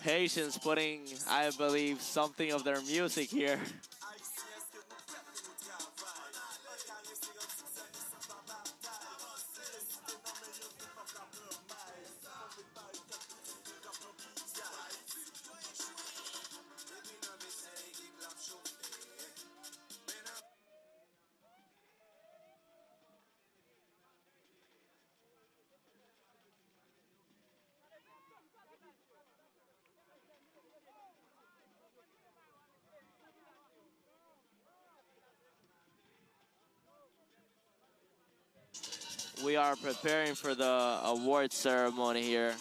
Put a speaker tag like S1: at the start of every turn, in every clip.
S1: patience putting, I believe, something of their music here. We are preparing for the award ceremony here.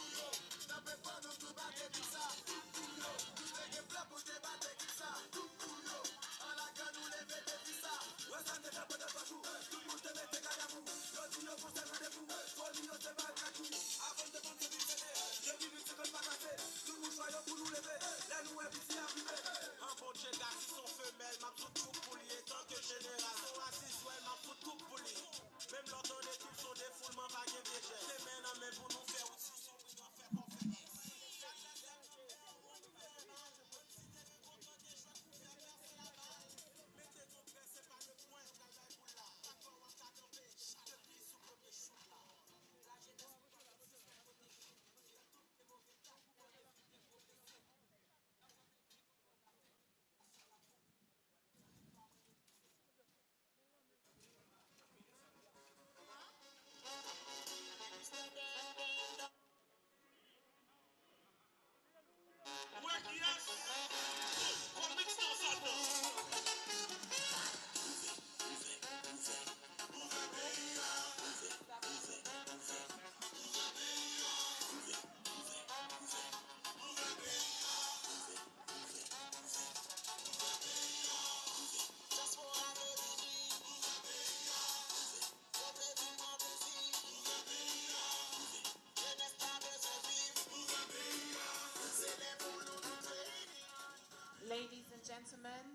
S2: Ladies and gentlemen,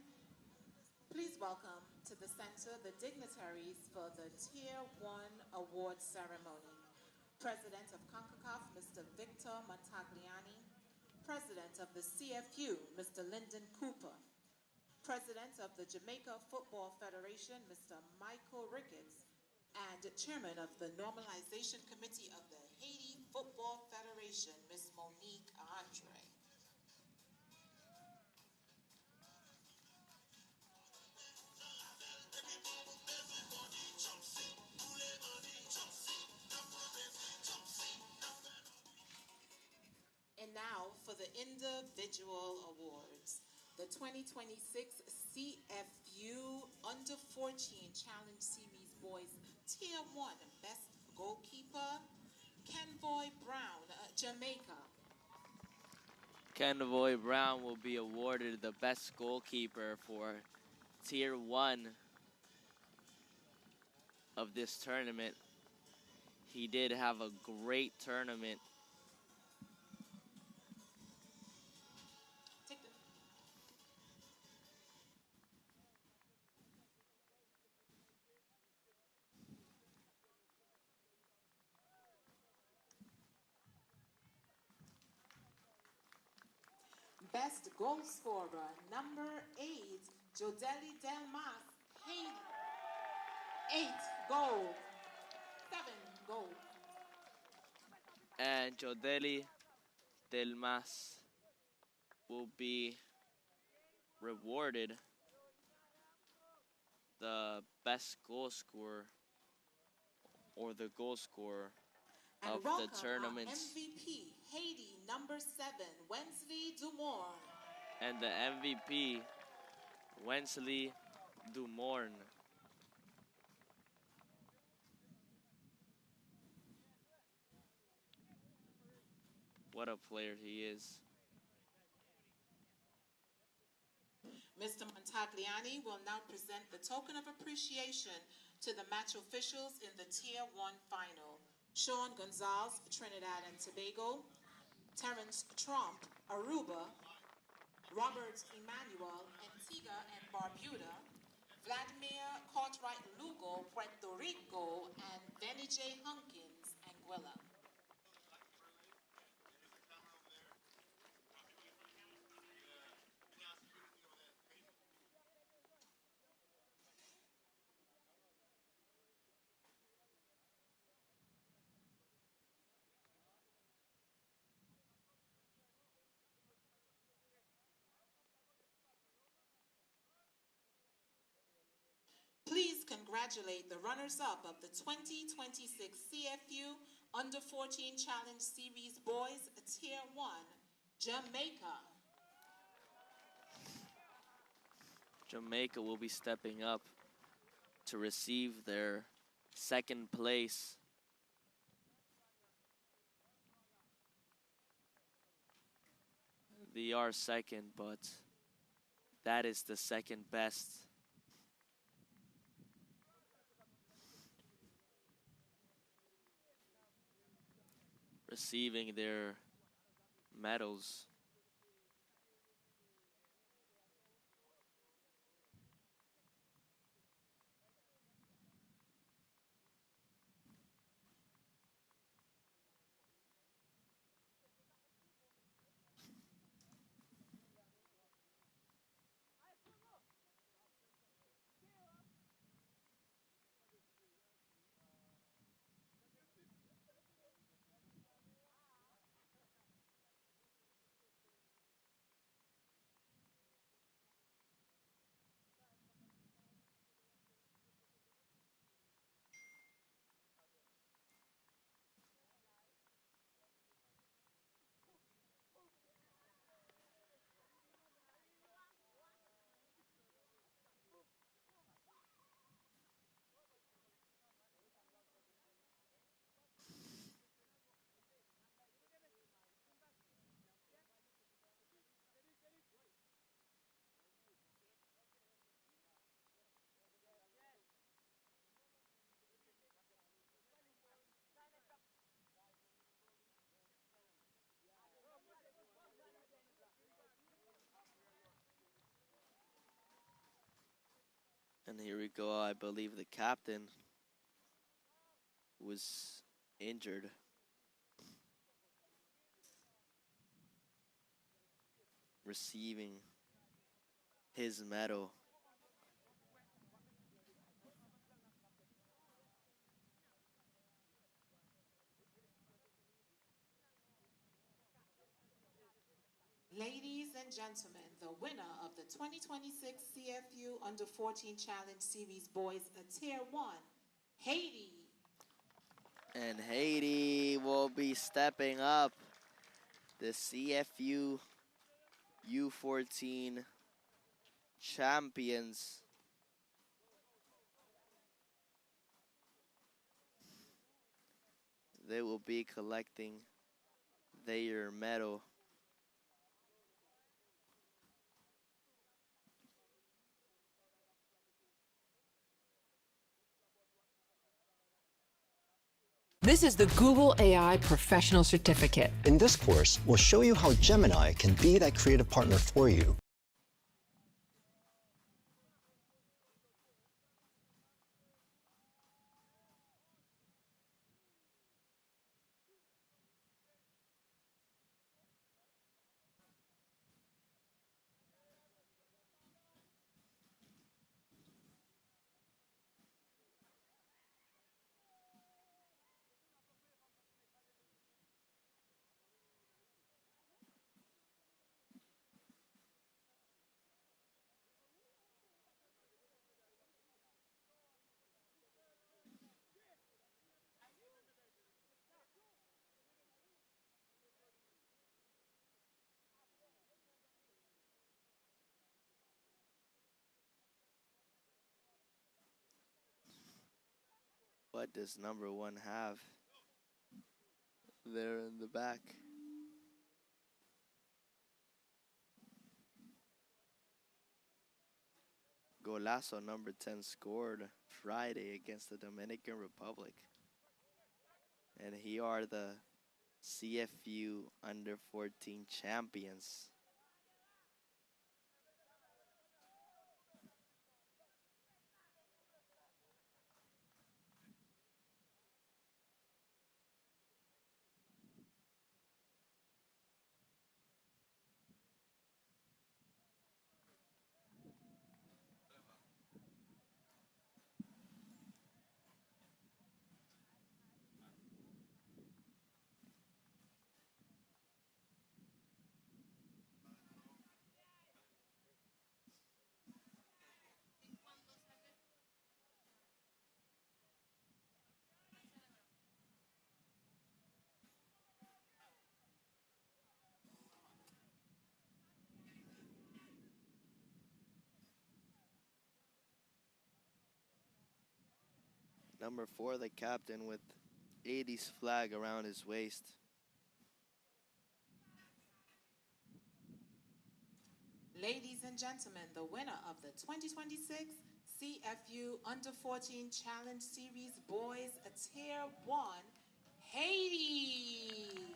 S2: please welcome to the center the dignitaries for the Tier 1 award ceremony. President of CONCACAF, Mr. Victor Montagliani. President of the CFU, Mr. Lyndon Cooper. President of the Jamaica Football Federation, Mr. Michael Ricketts. And Chairman of the Normalization Committee of the Haiti Football Federation, Ms. Monique Andre. And now for the individual awards. The 2026 CFU Under-14 Challenge Series Boys Tier 1 Best Goalkeeper, Kenvoy Brown, Jamaica.
S1: Kenvoy Brown will be awarded the best goalkeeper for Tier 1 of this tournament. He did have a great tournament.
S2: Best goal scorer, number 8, Jodeli Delmas, Haiti. 8 goals, 7 goals.
S1: And Jodeli Delmas will be rewarded the best goal scorer or the goal scorer of the tournament.
S2: MVP, Haiti, number 7, Wensley Dumorn.
S1: And the MVP, Wensley Dumorn. What a player he is.
S2: Mr. Montagliani will now present the token of appreciation to the match officials in the Tier 1 final. Sean Gonzalez, Trinidad and Tobago. Terrence Trump, Aruba. Robert Emmanuel, Antigua and Barbuda. Vladimir Cartwright Lugo, Puerto Rico. And Benny J. Hunkins, Anguilla. congratulate the runners-up of the 2026 CFU Under-14 Challenge Series Boys Tier 1, Jamaica.
S1: Jamaica will be stepping up to receive their second place. They are second, but that is the second best. Receiving their medals. And here we go. I believe the captain was injured. Receiving his medal.
S2: Ladies and gentlemen, the winner of the 2026 CFU Under-14 Challenge Series Boys Tier 1, Haiti.
S1: And Haiti will be stepping up. The CFU U-14 champions. They will be collecting their medal.
S3: This is the Google AI Professional Certificate.
S4: In this course, we'll show you how Gemini can be that creative partner for you.
S1: What does number 1 have there in the back? Golazo number 10 scored Friday against the Dominican Republic. And here are the CFU Under-14 champions. Number 4, the captain with Ayiti's flag around his waist.
S2: Ladies and gentlemen, the winner of the 2026 CFU Under-14 Challenge Series Boys Tier 1, Haiti.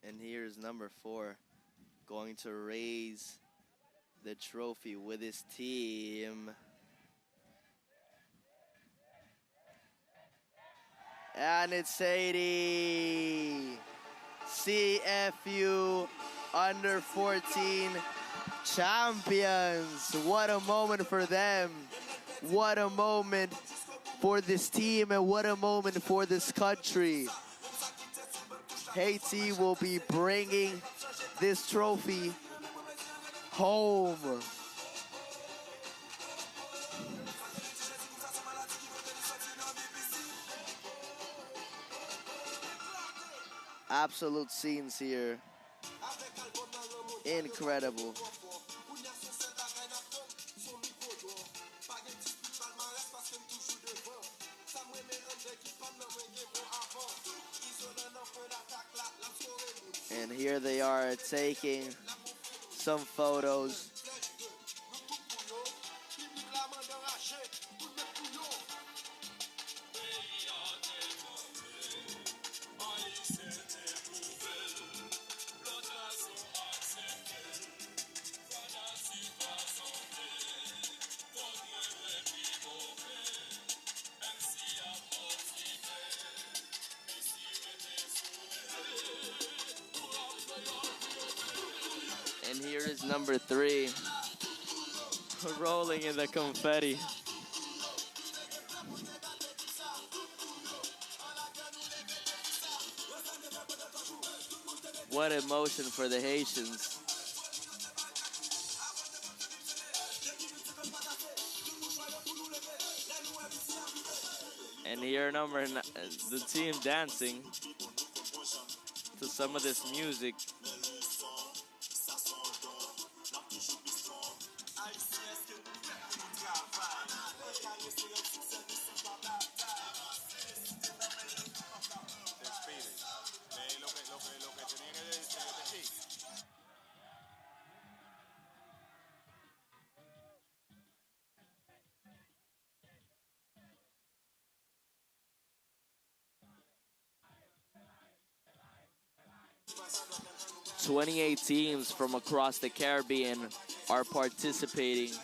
S1: And here's number 4 going to raise the trophy with his team. And it's Ayiti. CFU Under-14 champions. What a moment for them. What a moment for this team and what a moment for this country. Haiti will be bringing this trophy home. Absolute scenes here. Incredible. And here they are taking some photos. And here is number 3, rolling in the confetti. What emotion for the Haitians. And here the team dancing to some of this music. "28 teams from across the Caribbean are participating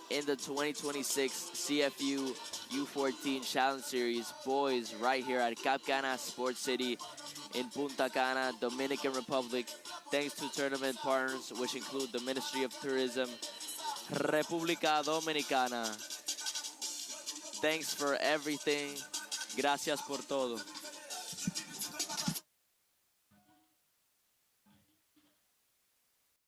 S1: in the 2026 CFU U-14 Challenge Series Boys right here at Cap Cana Sports City in Punta Cana, Dominican Republic. Thanks to tournament partners, which include the Ministry of Tourism, República Dominicana. Thanks for everything. Gracias por todo."